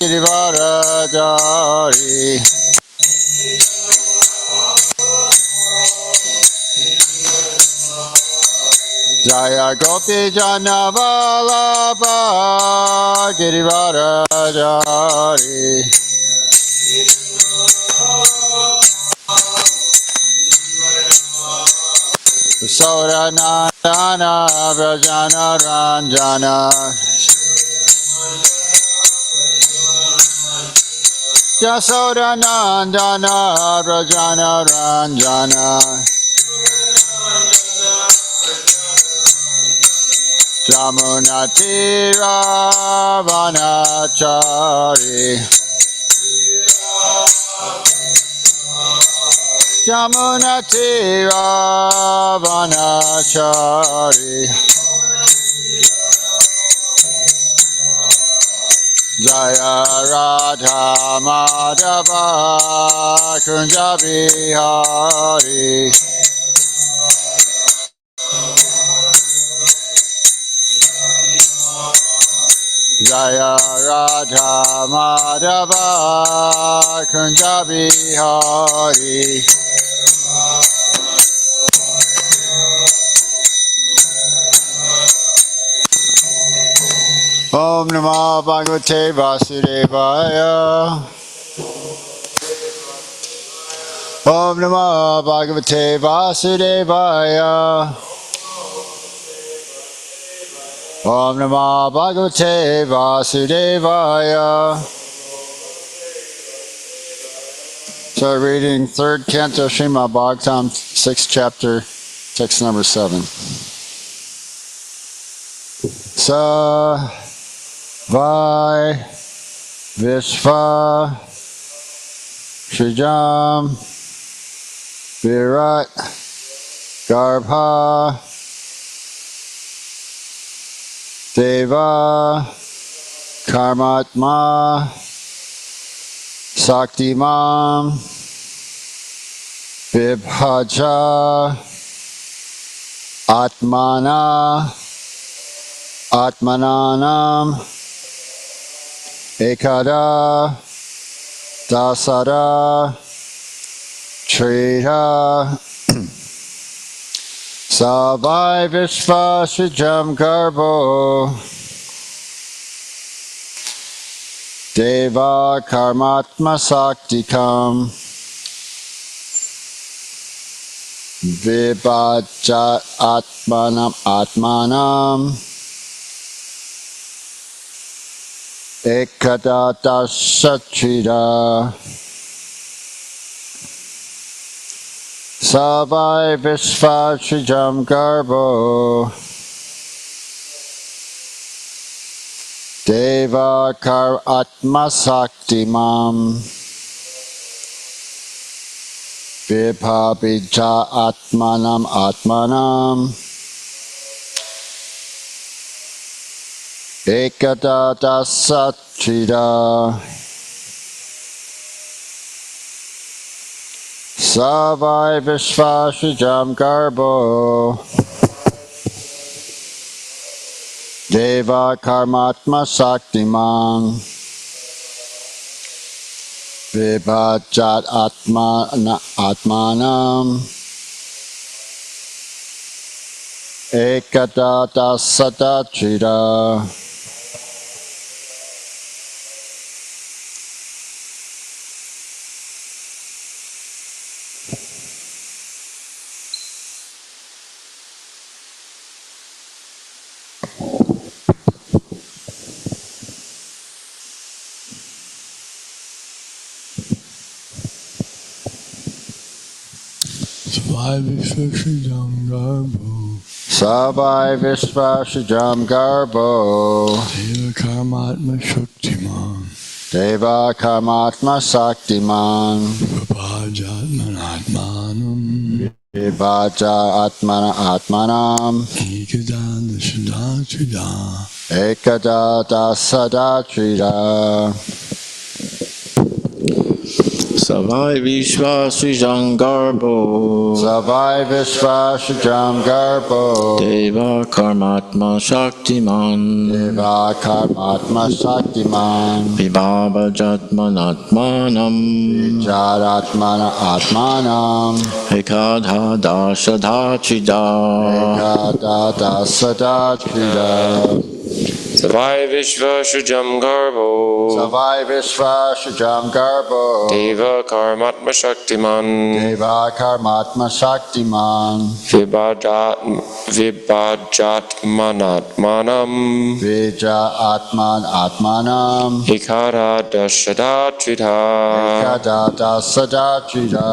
Girivaradari Jaya Gopi Jana Vallabha Girivaradari Soda Nandana Vrajana Ranjana Yasoda Nandana Vrajana Ranjana Jamuna Tira Vanachari Jamuna Tira Vanachari Jaya Radha Madhava Kunja Bihari Jaya Radha Madhava Kunja Bihari Om Namah Bhagavate Vasudevaya Om Namah Bhagavate Vasudevaya Om Namah Bhagavate Vasudevaya. So reading 3rd Canto Srimad Bhagavatam, 6th chapter, text number 7. Sa Vai Vishva Shrijam Virat Garbha Deva Karmatma Saktimam Vibhaja Atmana Atmananam Ekada Dasara Trita Savai Vishva Shrijam Garbo Deva Karmatma Saktikam Vibhaja Atmanam Ekada Dasachida Savai Vishva Shrijam Garbo Deva Kar Atma Saktimam Vibhabija Atmanam Ekada Dasachida Savai Vishva Shrijam Garbo Deva Karmatma Saktimam Vibhajat Atmanam Ekada Dasachida Savai Vishva Shrijam Garbo Savai Vishva Shrijam Garbo Deva Karmatma Shaktiman Deva Karmatma Saktiman Vibhajatmanatmanam Vibhaja Atmanam Ekada Dasadatrida Ekada Dasadatrida Savai Vishwa Srijam Garbo Savai Vishva Shujam Garbo Deva Karmatma Shaktiman Deva Karmatma Shaktiman Vibhava Jatmanatmanam Vijaratmana Atmanam Ekadha Dashadha Chida Ekada Dasada Trida Savai Vishva Shujam Garbo Savai Vishva Shujam Garbo Deva Karmatma Shaktiman Deva Karmatma Shaktiman Vibhajatmanatmanam Vija Atman Atmanam Ikara Dashada Tridha Ekada Dasada Trida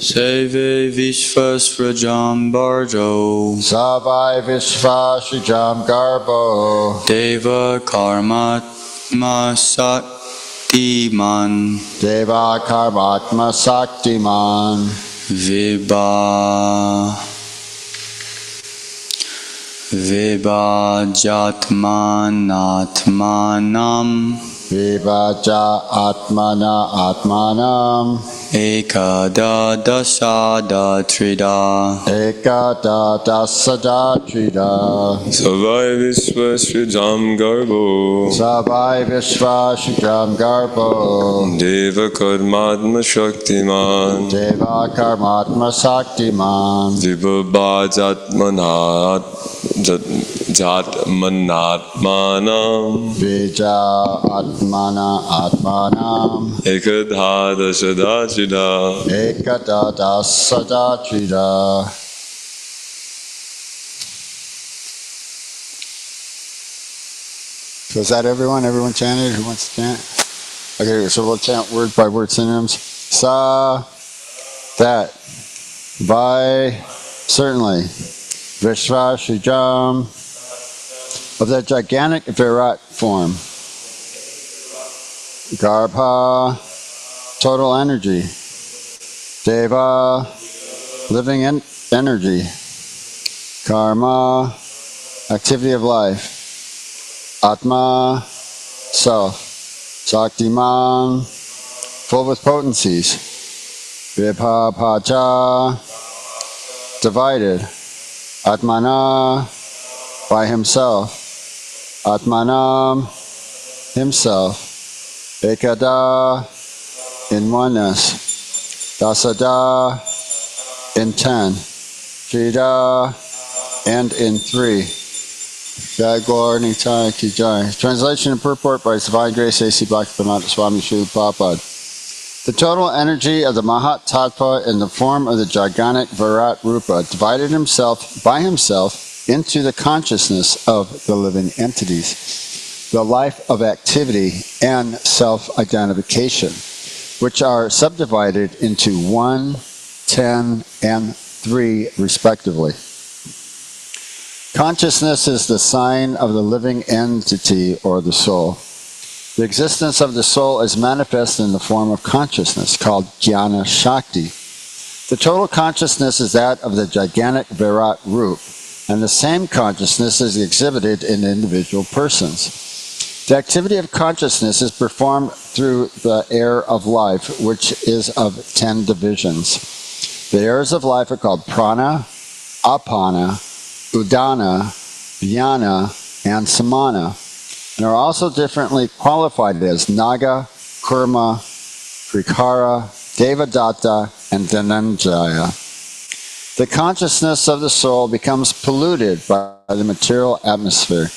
Save Vishvasrajam Barjo Savai Vishva Shujam Garbo Deva Karmatma Saktiman Deva Karmatma Saktiman Vibhajatmanatmanam Vivaja Atmana Atmanam Ekada Dasada Trida Ekada Dasada Trida Savai Vishva Srijam Garbo Savai Vishva Shujam Garbo Deva Karmatma Shaktiman Deva Karmatma Saktiman Vibhajatmanatmanam Vija Atmana Atmanam Ekadha Dashada Trida Ekada Dasada Trida. So is that everyone? Everyone chanted? Who wants to chant? Okay, so we'll chant word by word synonyms. Sa, that. Vai, certainly. Vishva Shujam, of the gigantic Virat form. Garbha, total energy. Deva, living energy. Karma, activity of life. Atma, self. Saktiman, full with potencies. Vibhapacha, divided. Atmana, by himself. Atmanam, himself. Ekada, in oneness. Dasada, in 10. Trida, and in 3. Jai Gaur Nitai Ki Jai. Translation and purport by His Divine Grace A.C. Bhaktivedanta Swami Srila Prabhupada. The total energy of the Mahat Tattva in the form of the gigantic Virat Rupa divided himself by himself into the consciousness of the living entities, the life of activity and self-identification, which are subdivided into 1, 10, and 3 respectively. Consciousness is the sign of the living entity or the soul. The existence of the soul is manifest in the form of consciousness called Jnana Shakti. The total consciousness is that of the gigantic Virat Rup, and the same consciousness is exhibited in individual persons. The activity of consciousness is performed through the air of life, which is of 10 divisions. The airs of life are called prana, apana, udana, vyana, and samana, and are also differently qualified as naga, kurma, krikara, devadatta, and dhananjaya. The consciousness of the soul becomes polluted by the material atmosphere,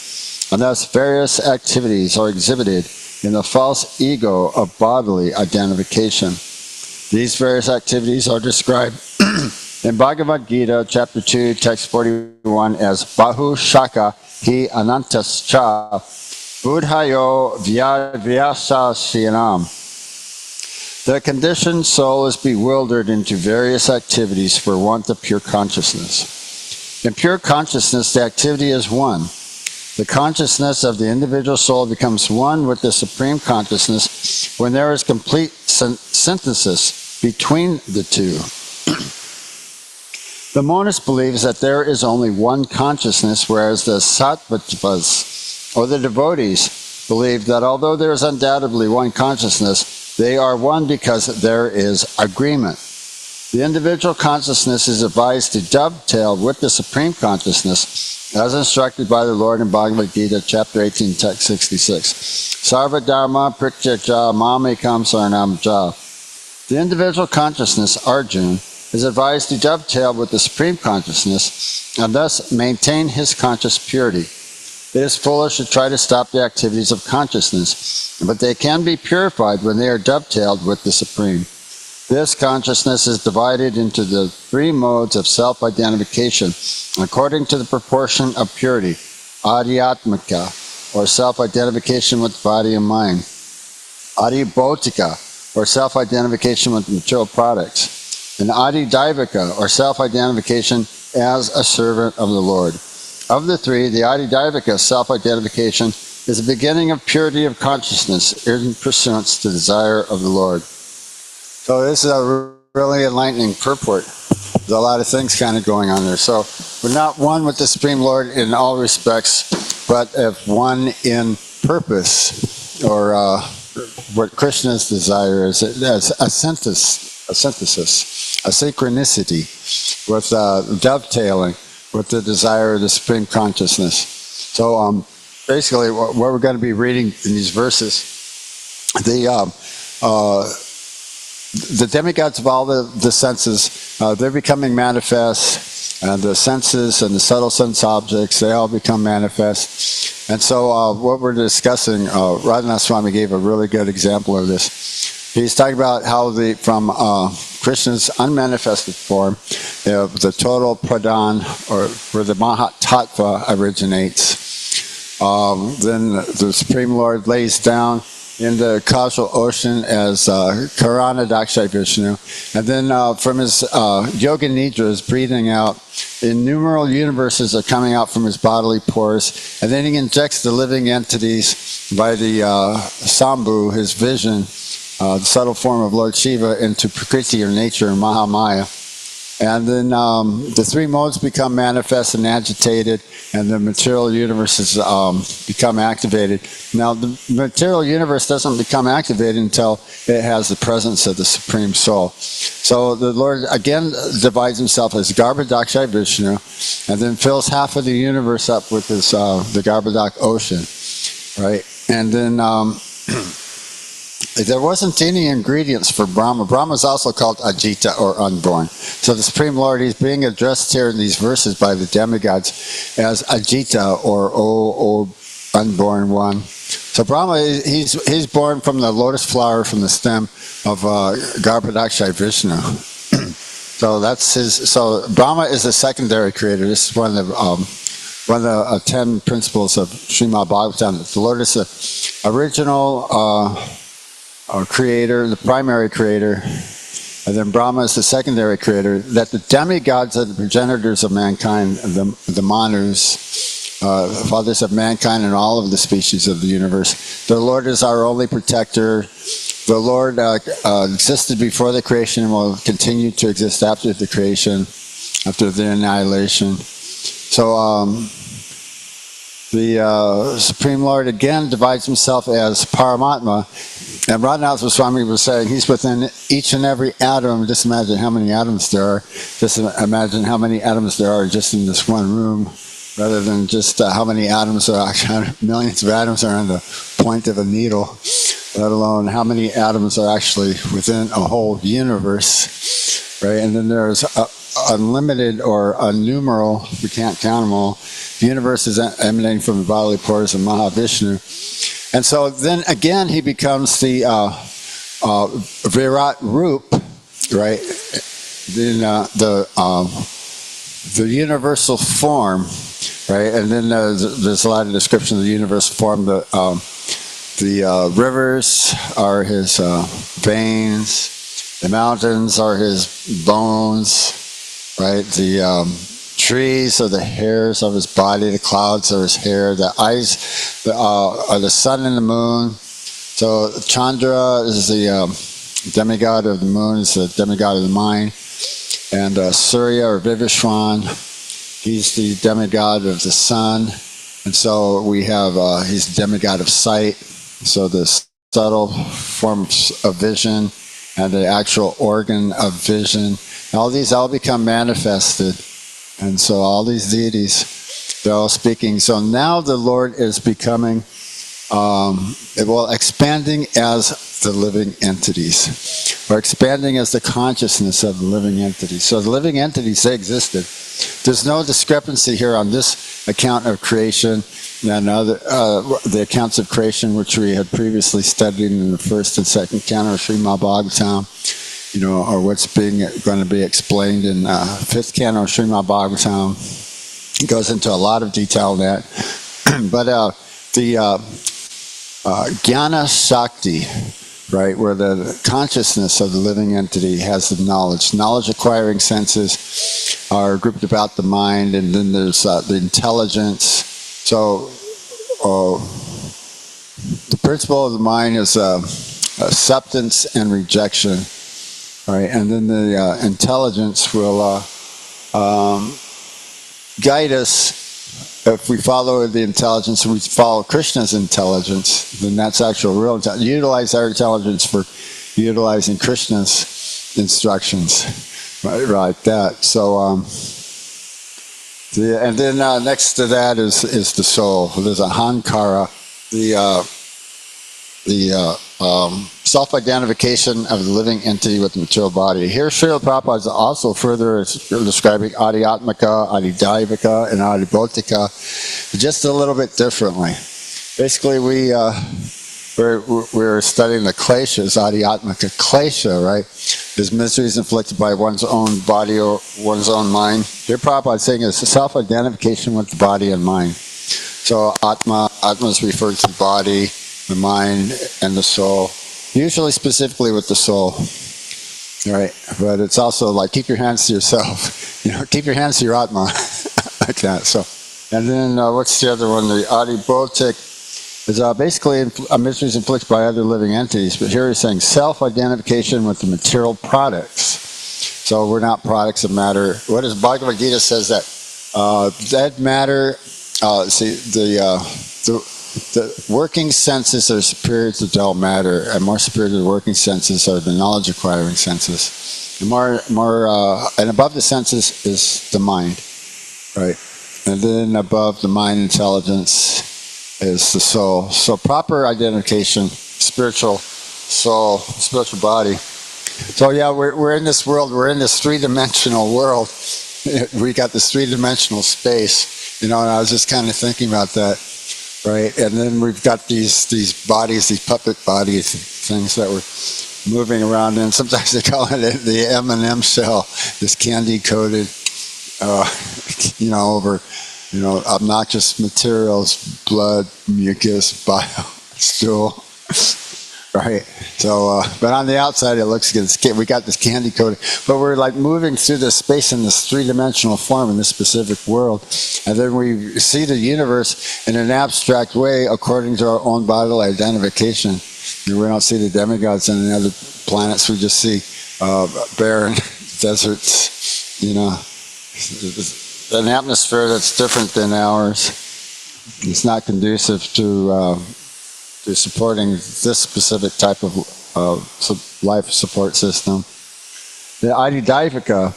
and thus various activities are exhibited in the false ego of bodily identification. These various activities are described in Bhagavad Gita, chapter 2, text 41, as Bahu Shaka Hi Anantascha Budhayo Vyasasyanam. The conditioned soul is bewildered into various activities for want of pure consciousness. In pure consciousness, the activity is one. The consciousness of the individual soul becomes one with the supreme consciousness when there is complete synthesis between the two. The monist believes that there is only one consciousness, whereas the sattvas, or the devotees, believe that although there is undoubtedly one consciousness, they are one because there is agreement. The individual consciousness is advised to dovetail with the Supreme Consciousness, as instructed by the Lord in Bhagavad Gita, chapter 18, text 66. Sarva dharma prityaja mamekam saranam ja. The individual consciousness, Arjuna, is advised to dovetail with the Supreme Consciousness and thus maintain his conscious purity. It is foolish to try to stop the activities of consciousness, but they can be purified when they are dovetailed with the Supreme. This consciousness is divided into the three modes of self-identification according to the proportion of purity: adhyatmika, or self-identification with the body and mind; adhibhotika, or self-identification with material products; and adidaivika, or self-identification as a servant of the Lord. Of the three, the adidaivika self-identification is the beginning of purity of consciousness in pursuance to the desire of the Lord. So this is a really enlightening purport. There's a lot of things kind of going on there. So we're not one with the Supreme Lord in all respects, but if one in purpose, or what Krishna's desire is, as a synthesis, a synchronicity with dovetailing with the desire of the Supreme Consciousness. So basically what we're going to be reading in these verses, the demigods of all the senses, they're becoming manifest, and the senses and the subtle sense objects, they all become manifest. And so what we're discussing, Radhanath Swami gave a really good example of this. He's talking about how from Krishna's unmanifested form, the total pradhan, or where the Mahatattva originates, then the Supreme Lord lays down in the causal ocean as Karana Dakshay Vishnu, and then from his yoga nidras, breathing out, innumerable universes are coming out from his bodily pores, and then he injects the living entities by the Sambhu, his vision, the subtle form of Lord Shiva, into Prakriti, or nature, and Mahamaya. And then the three modes become manifest and agitated, and the material universes become activated. Now, the material universe doesn't become activated until it has the presence of the Supreme Soul. So the Lord again divides himself as Garbhodakshay Vishnu, and then fills half of the universe up with his the Garbhodak ocean, right? And then there wasn't any ingredients for Brahma. Brahma is also called Ajita, or unborn. So the Supreme Lord, he's being addressed here in these verses by the demigods as Ajita, or O unborn one. So Brahma, he's born from the lotus flower, from the stem of Garbhodakshay Vishnu. So that's his. So Brahma is a secondary creator. This is one of the 10 principles of Srimad Bhagavatam. The Lord is the original creator, the primary creator, and then Brahma is the secondary creator. That the demigods are the progenitors of mankind, the Manus, fathers of mankind and all of the species of the universe. The Lord is our only protector. The Lord existed before the creation and will continue to exist after the creation, after the annihilation. So the Supreme Lord again divides himself as Paramatma. And Radhanath Swami was saying he's within each and every atom. Just imagine how many atoms there are. Just imagine how many atoms there are just in this one room, rather than just how many atoms are actually, millions of atoms are on the point of a needle, let alone how many atoms are actually within a whole universe, right? And then there's unlimited or innumerable, we can't count them all, universes emanating from the bodily pores of Mahavishnu. And so then again he becomes the Virat Rup, right? Then the universal form, right? And then there's a lot of description of the universal form. The rivers are his veins, the mountains are his bones, right? The trees are the hairs of his body, the clouds are his hair, the eyes are the sun and the moon. So Chandra is the demigod of the moon, is the demigod of the mind. And Surya, or Vivishwan, he's the demigod of the sun. And so we have, he's the demigod of sight. So the subtle forms of vision and the actual organ of vision, all these all become manifested. And so all these deities, they're all speaking. So now the Lord is becoming, expanding as the living entities, or expanding as the consciousness of the living entities. So the living entities, they existed. There's no discrepancy here on this account of creation and the accounts of creation which we had previously studied in the first and second canto of Srimad Bhagavatam, or what's going to be explained in fifth canto of Srimad Bhagavatam. It goes into a lot of detail in that. But the Jnana Shakti, right, where the consciousness of the living entity has the knowledge acquiring senses are grouped about the mind, and then there's the intelligence. So the principle of the mind is acceptance and rejection, right? And then the intelligence will guide us. If we follow the intelligence, we follow Krishna's intelligence, then that's actual real intelligence. Utilize our intelligence for utilizing Krishna's instructions, right, like that. So, and then next to that is the soul. There's a hankara, the self-identification of the living entity with the material body. Here, Srila Prabhupada is also further describing Adhyatmika, Adhidaivika, and Adhibautika just a little bit differently. Basically, we're studying the kleshas, Adhyatmika klesha, right? Is miseries inflicted by one's own body or one's own mind. Here, Prabhupada is saying it's self-identification with the body and mind. So Atma is referred to the body, the mind, and the soul. Usually specifically with the soul, right? But it's also like keep your hands to yourself, keep your hands to your Atma, like that. So, and then what's the other one? The Adhibautik is basically miseries inflicted by other living entities. But here he's saying self-identification with the material products. So we're not products of matter. What does Bhagavad Gita says that dead matter? The working senses are superior to dull matter, and more superior to the working senses are the knowledge-acquiring senses. And and above the senses is the mind, right? And then above the mind intelligence is the soul. So proper identification, spiritual soul, spiritual body. So yeah, we're in this world. We're in this three-dimensional world. We got this three-dimensional space, and I was just kind of thinking about that. Right, and then we've got these bodies, these puppet bodies, things that we're moving around in. Sometimes they call it the M&M shell, this candy-coated, over, obnoxious materials, blood, mucus, bile, stool. Right. So, but on the outside, it looks good. We got this candy coating, but we're like moving through this space in this three-dimensional form in this specific world, and then we see the universe in an abstract way according to our own bodily identification. We don't see the demigods on the other planets. We just see barren deserts. An atmosphere that's different than ours. It's not conducive to supporting this specific type of life support system. The Adhidaivika,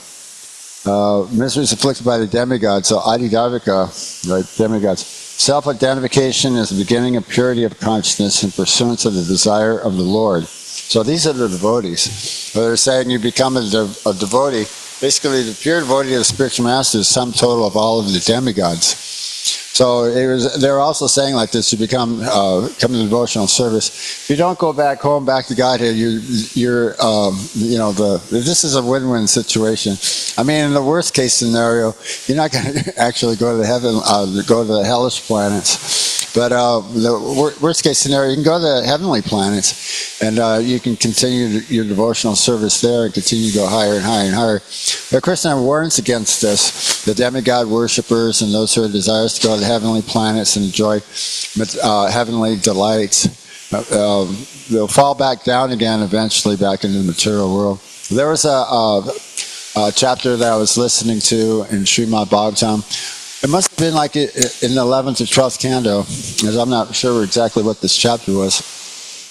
miseries afflicted by the demigods. So Adhidaivika, right, demigods. Self-identification is the beginning of purity of consciousness in pursuance of the desire of the Lord. So these are the devotees. So they're saying you become a devotee. Basically, the pure devotee of the spiritual master is sum total of all of the demigods. So they're also saying like this: you come to devotional service. If you don't go back home, back to Godhead, this is a win-win situation. I mean, in the worst case scenario, you're not going to actually go to go to the hellish planets. But the worst case scenario, you can go to the heavenly planets, and you can continue your devotional service there and continue to go higher and higher and higher. But Krishna warns against this. The demigod worshippers and those who are desirous to go to the heavenly planets and enjoy heavenly delights, they'll fall back down again eventually back into the material world. There was a chapter that I was listening to in Srimad Bhagavatam It must have been like in the 11th or 12th canto, because I'm not sure exactly what this chapter was.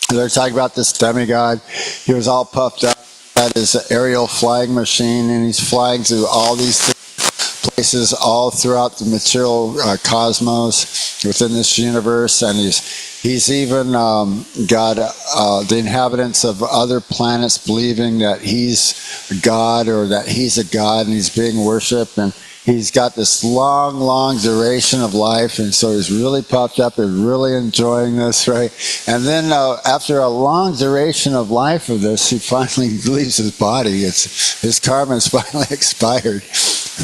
They're talking about this demigod. He was all puffed up, had his aerial flying machine, and he's flying through all these places all throughout the material cosmos within this universe, and he's even got the inhabitants of other planets believing that he's a god or that he's a god, and he's being worshipped, and he's got this long duration of life, and so he's really puffed up and really enjoying this, right? And then after a long duration of life of this, he finally leaves his body. His karma's finally expired,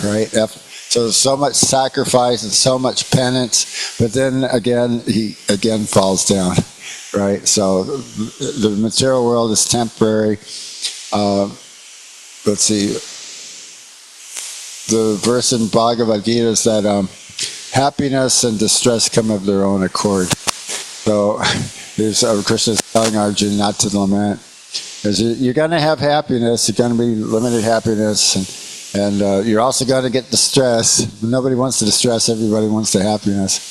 right? So there's so much sacrifice and so much penance, but then again, he again falls down, right? So the material world is temporary. Let's see. The verse in Bhagavad Gita is that happiness and distress come of their own accord. So there's Krishna is telling Arjuna not to lament. Because you're going to have happiness, you're going to be limited happiness, and you're also going to get distress. Nobody wants the distress, everybody wants the happiness.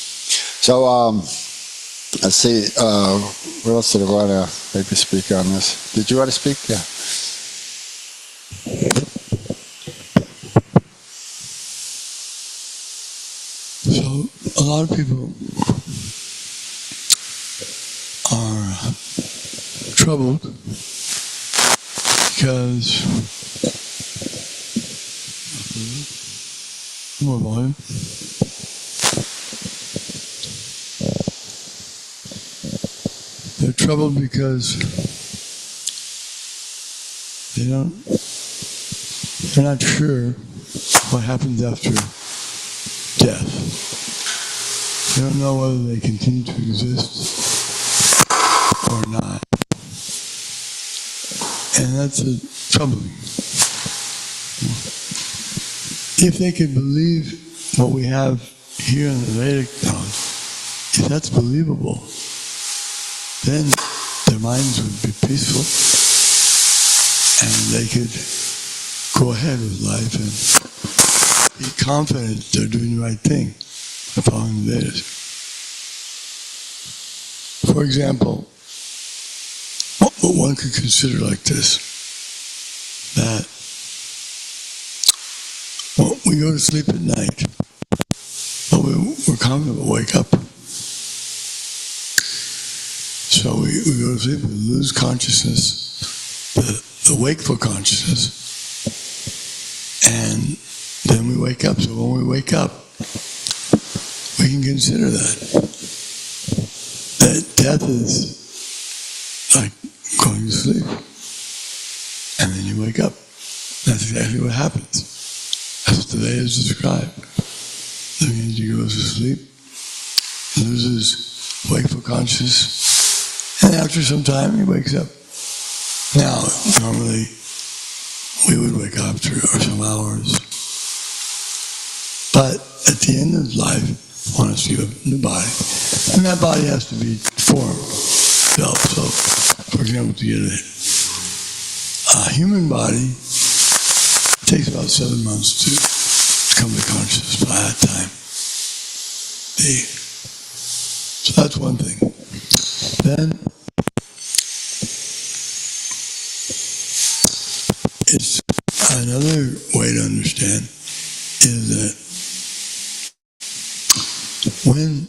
So let's see, what else did I want to maybe speak on this? Did you want to speak? Yeah. So a lot of people are troubled because more volume. They're troubled because they're not sure what happens after death. They don't know whether they continue to exist or not. And that's troubling. If they could believe what we have here in the Vedic knowledge, if that's believable, then their minds would be peaceful and they could go ahead with life and be confident they're doing the right thing by following the Vedas. For example, what one could consider like this, that we go to sleep at night, but we're confident we'll wake up. So we go to sleep, we lose consciousness, the wakeful consciousness, and then we wake up. So when we wake up, we can consider that death is like going to sleep, and then you wake up. That's exactly what happens. That's what the Vedas describe. That means he goes to sleep, loses wakeful consciousness, and after some time he wakes up. Now, normally we would wake up after some hours, but at the end of life, one has to give up the body, and that body has to be formed, built. So, for example, to get a human body, it takes about 7 months to come to consciousness by that time. So that's one thing. Then it's another way to understand is that when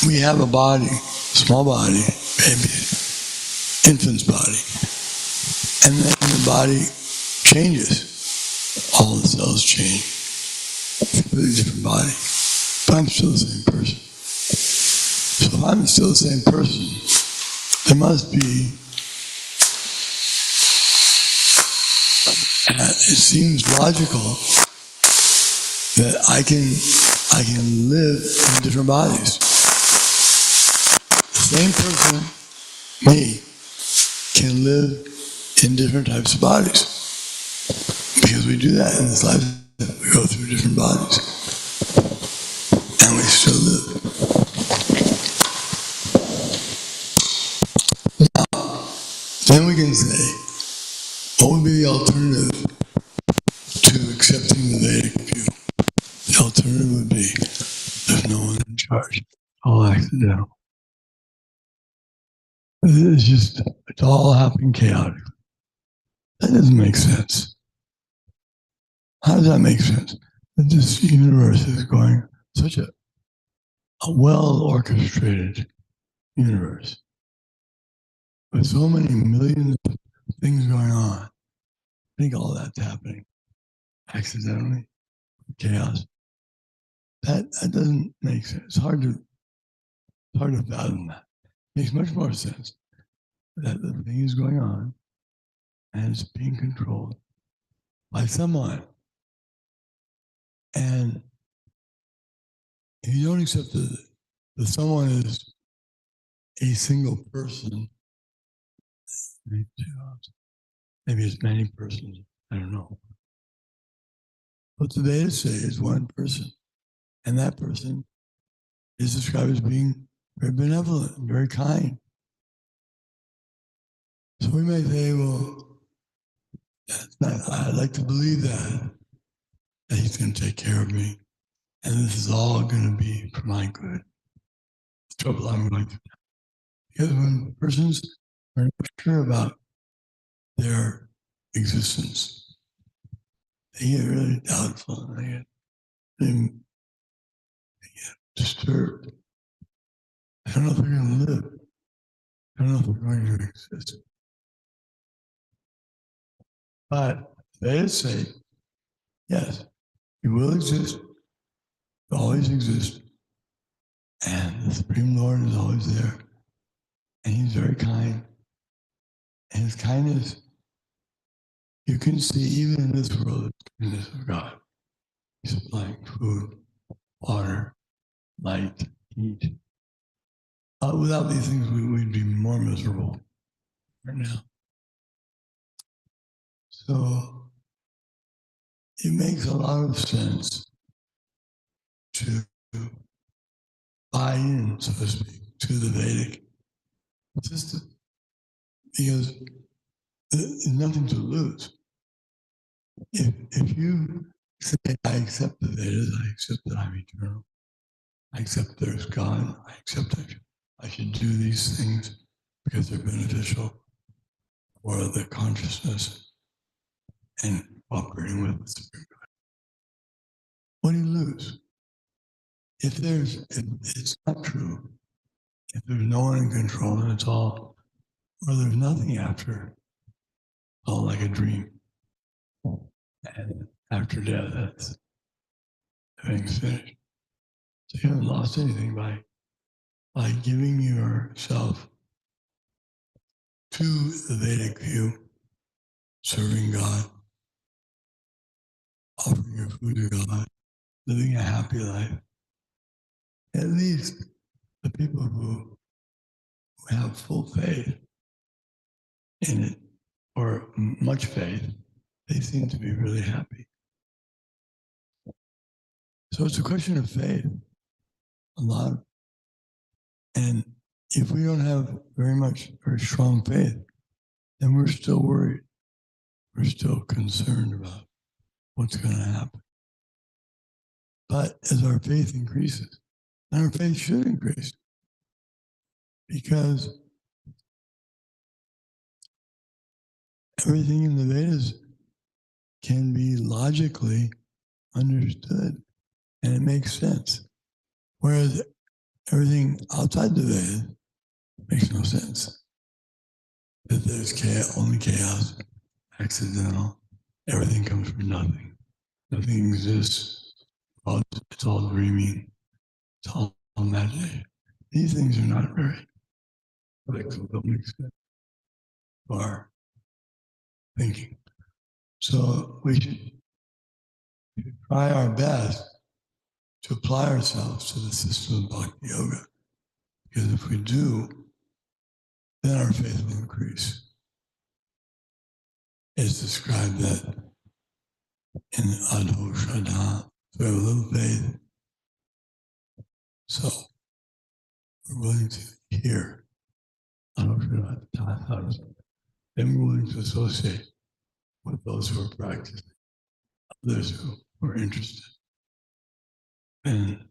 we have a body, small body, maybe infant's body, and then the body changes. All the cells change. It's a completely different body. But I'm still the same person. So if I'm still the same person, there must be, it seems logical that I can live in different bodies. The same person, me, can live in different types of bodies. Because we do that in this life, we go through different bodies, and we still live. Now, then we can say, what would be the alternative to accepting the Vedic view? The alternative would be accidental. It's all happening chaotic. That doesn't make sense. How does that make sense? That this universe is going such a well orchestrated universe with so many millions of things going on. I think all that's happening accidentally, chaos. That doesn't make sense. It's hard to fathom that. It makes much more sense that the thing is going on and it's being controlled by someone. And if you don't accept that someone is a single person, maybe it's many persons, I don't know. But the Vedas say is one person, and that person is described as being very benevolent, very kind. So we may say, well, I'd like to believe that he's going to take care of me, and this is all going to be for my good. The trouble I'm going through. Because when persons are not sure about their existence, they get really doubtful, they get disturbed. I don't know if they're going to live. I don't know if they're going to exist. But they say, yes, you will exist, you always exist, and the Supreme Lord is always there, and He's very kind. And His kindness, you can see even in this world, the kindness of God. He's supplying food, water, light, heat. Without these things, we'd be more miserable right now. So it makes a lot of sense to buy in, so to speak, to the Vedic system, because there's nothing to lose. If you say, I accept the Vedas, I accept that I'm eternal, I accept there's God, I accept I should do these things because they're beneficial for the consciousness and cooperating with the Supreme God. What do you lose? If it's not true, if there's no one in control and it's all, or there's nothing after, all like a dream. And after death, that's everything's finished. So you haven't lost anything by giving yourself to the Vedic view, serving God, offering your food to God, living a happy life. At least the people who have full faith in it, or much faith, they seem to be really happy. So it's a question of faith, a lot. And if we don't have very strong faith, then we're still worried. We're still concerned about what's going to happen. But as our faith increases, and our faith should increase, because everything in the Vedas can be logically understood, and it makes sense. Whereas everything outside the Vedas makes no sense. That there's chaos, only chaos, accidental, everything comes from nothing. Nothing exists. It's all dreaming. It's all imagination. These things are not very practical, don't make sense to our thinking. So we should try our best to apply ourselves to the system of Bhakti Yoga. Because if we do, then our faith will increase. It's described that in Adho Shraddha, we have a little faith. So we're willing to hear Adho Shraddha, then we're willing to associate with those who are practicing, others who are interested. And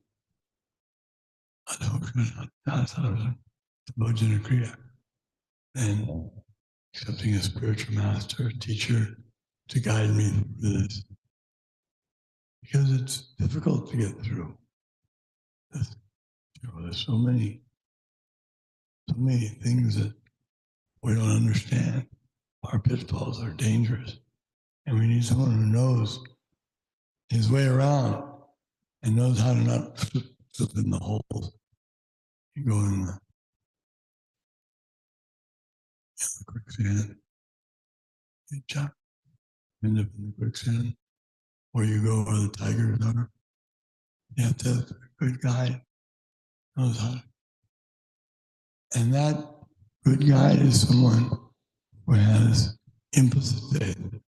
and accepting a spiritual master, teacher to guide me through this. Because it's difficult to get through. There's so many things that we don't understand. Our pitfalls are dangerous. And we need someone who knows his way around and knows how to not slip in the holes. You go in the quicksand, you jump, end up in the quicksand, or you go where the tigers are. You have to have a good guide, knows how to. And that good guide is someone who has implicit faith.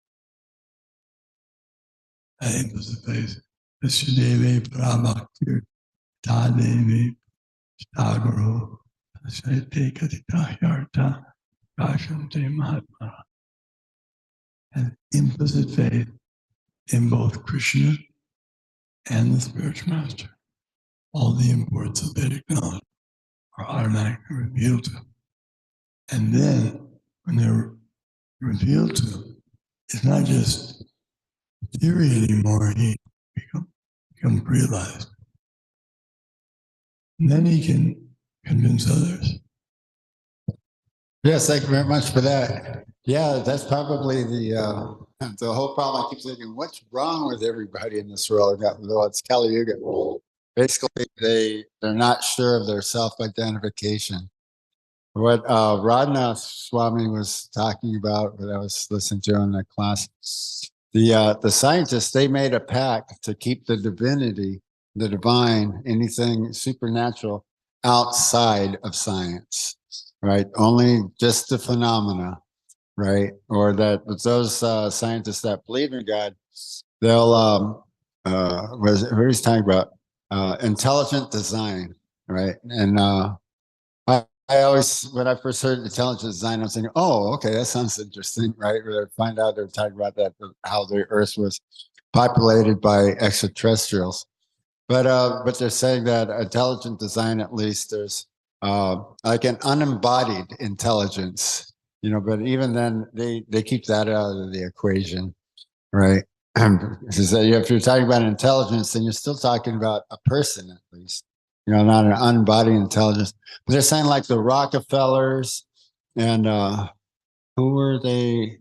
That implicit faith. Vishudeve Parabhaktir Tadevi Stagaro Shaite Katita Yarta Rashante Mahatma. And implicit faith in both Krishna and the spiritual master. All the imports of Vedic knowledge are automatically revealed to him. And then, when they're revealed to him, it's not just theory anymore, he becomes realized. And then he can convince others. Yes, thank you very much for that. Yeah, that's probably the whole problem. I keep thinking, what's wrong with everybody in this world? Well, it's Kali Yuga. Basically, they're not sure of their self-identification. What Radhanath Swami was talking about, what I was listening to in the class, the scientists, they made a pact to keep the divinity, the divine, anything supernatural outside of science, right? Only just the phenomena, right? Or that those scientists that believe in God, they'll, what he's talking about, intelligent design, right? And I always, when I first heard intelligent design, I was thinking, oh, okay, that sounds interesting, right? Where they find out they're talking about that, how the Earth was populated by extraterrestrials. But they're saying that intelligent design, at least, there's like an unembodied intelligence, but even then they keep that out of the equation, right? If you're talking about intelligence, then you're still talking about a person, at least, not an unembodied intelligence. But they're saying like the Rockefellers and who were they?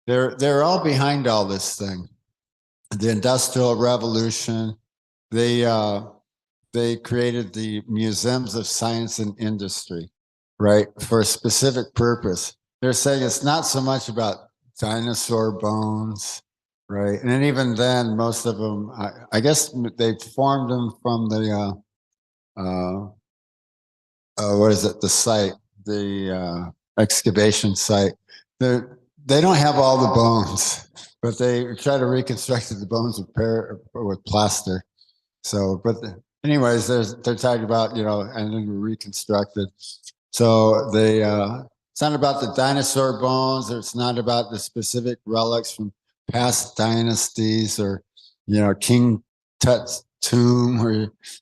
They're all behind all this thing. The Industrial Revolution. They created the museums of science and industry, right, for a specific purpose. They're saying it's not so much about dinosaur bones, right? And even then, most of them, I guess they formed them from the, what is it, the site, the excavation site. They don't have all the bones, but they try to reconstruct the bones with plaster. So, but anyways, they're talking about, and then reconstructed. So it's not about the dinosaur bones, or it's not about the specific relics from past dynasties, or, King Tut's tomb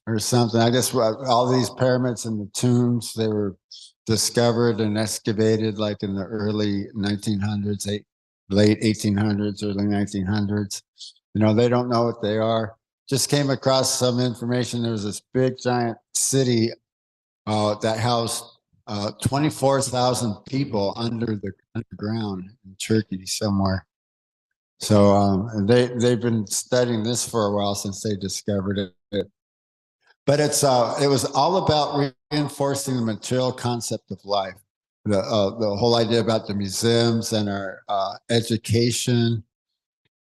or something. I guess all these pyramids and the tombs, they were discovered and excavated like in the early 1900s, late 1800s, early 1900s. They don't know what they are. Just came across some information. There was this big giant city that housed 24,000 people underground in Turkey somewhere. So they've been studying this for a while, since they discovered it. But it was all about reinforcing the material concept of life. The whole idea about the museums and our education,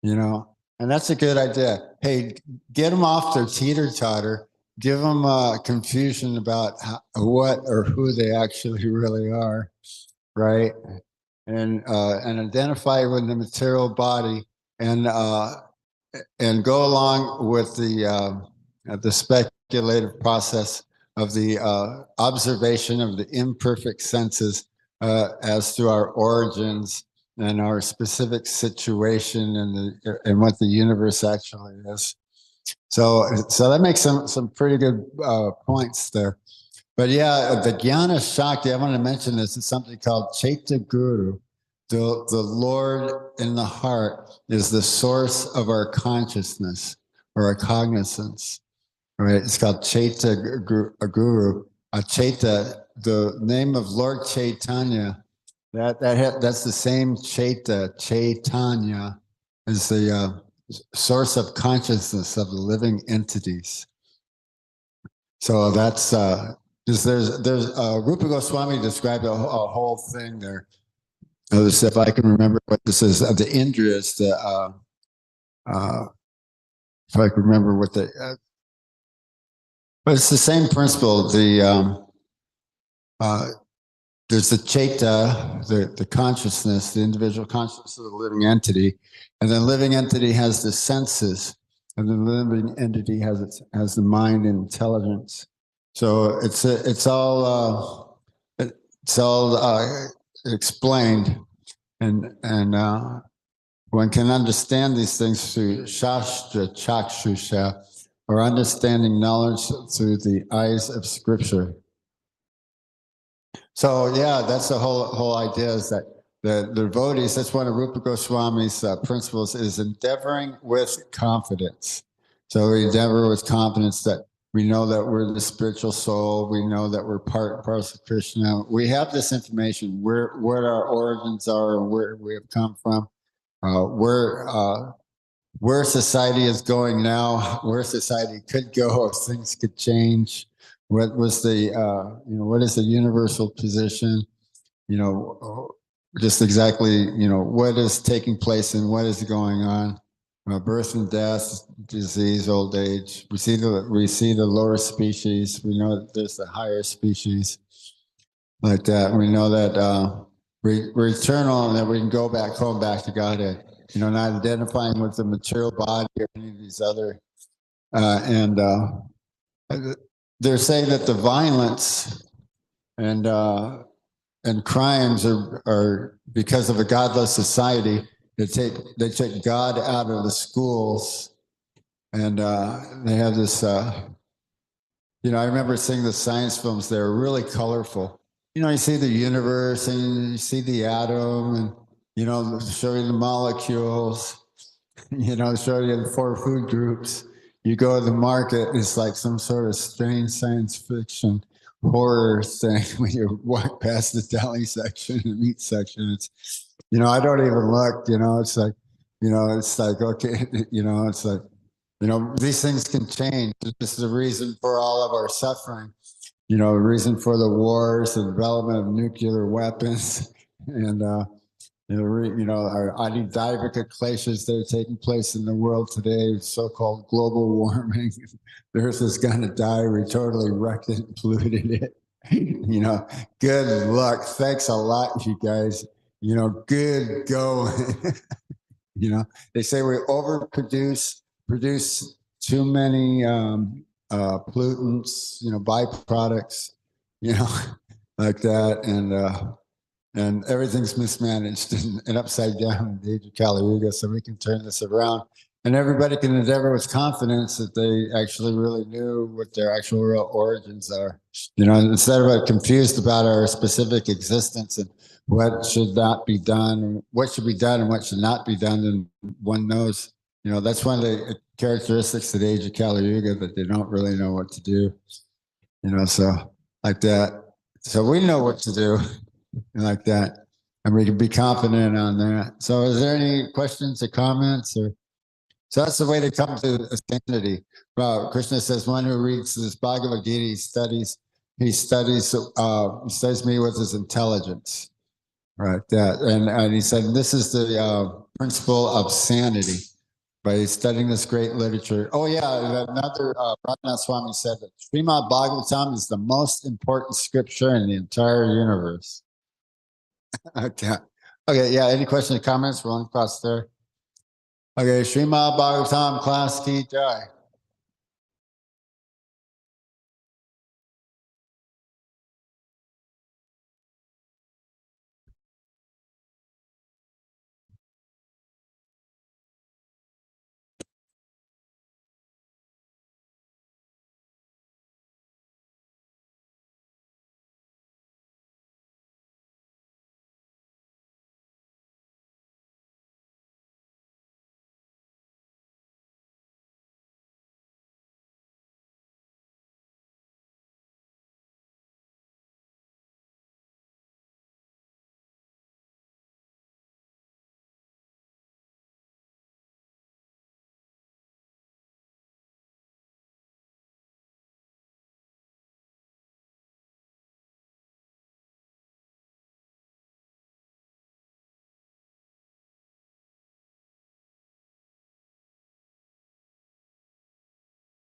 and that's a good idea. Hey, get them off their teeter-totter. Give them confusion about what or who they actually really are, right? And identify with the material body, and go along with the speculative process of the observation of the imperfect senses as to our origins and our specific situation and what the universe actually is. So that makes some pretty good points there. But yeah, the Jnana Shakti, I want to mention this, is something called Chaita Guru. The Lord in the heart is the source of our consciousness or our cognizance. Right? It's called Chaita Guru. Chaita, the name of Lord Chaitanya, that's the same Chaita. Chaitanya is the source of consciousness of the living entities. So that's there's Rupa Goswami described a whole thing there. Let's see if I can remember what this is. The Indriyas, if I can remember what but it's the same principle. There's the Chaita, the consciousness, the individual consciousness of the living entity, and the living entity has the senses, and the living entity has the mind and intelligence. So it's all explained, and one can understand these things through Shastra Chakshusha, or understanding knowledge through the eyes of Scripture. So yeah, that's the whole idea, is that the devotees, that's one of Rupa Goswami's principles, is endeavoring with confidence. So we endeavor with confidence that we know that we're the spiritual soul. We know that we're parts of Krishna. We have this information, where our origins are and where we have come from, where society is going now, where society could go if things could change. What was what is the universal position? Just exactly, what is taking place and what is going on. Birth and death, disease, old age. We see the lower species. We know that there's the higher species like that. We know that we're eternal and that we can go back home, back to Godhead. Not identifying with the material body or any of these other. They're saying that the violence and crimes are because of a godless society. They take God out of the schools, and they have this. I remember seeing the science films. They were really colorful. You see the universe and you see the atom, and show you the molecules. Show you the 4 food groups. You go to the market, it's like some sort of strange science fiction horror thing when you walk past the deli section, the meat section. It's, I don't even look, it's like, it's like, okay, it's like, these things can change. This is the reason for all of our suffering, the reason for the wars, the development of nuclear weapons, and, our Adidivika glaciers that are taking place in the world today, so-called global warming. The Earth is going to die. We totally wrecked it and polluted it. Good luck. Thanks a lot, you guys. Good going. They say we produce too many pollutants, byproducts, like that, and everything's mismanaged and upside down in the age of Kali Yuga, so we can turn this around. And everybody can endeavor with confidence that they actually really knew what their actual real origins are. Instead of confused about our specific existence and what should not be done, what should be done and what should not be done, and one knows. That's one of the characteristics of the age of Kali Yuga, that they don't really know what to do. So like that. So we know what to do. Like that, and we can be confident on that. So is there any questions or comments? So that's the way to come to sanity. Krishna says, one who reads this Bhagavad Gita, he studies me with his intelligence, right? That, and he said, this is the principle of sanity, by studying this great literature. Oh yeah, another Radhanath Swami said that Srimad Bhagavatam is the most important scripture in the entire universe. Okay. Yeah. Any questions or comments? We're on across there. Okay. Srimad Bhagavatam class ki jai.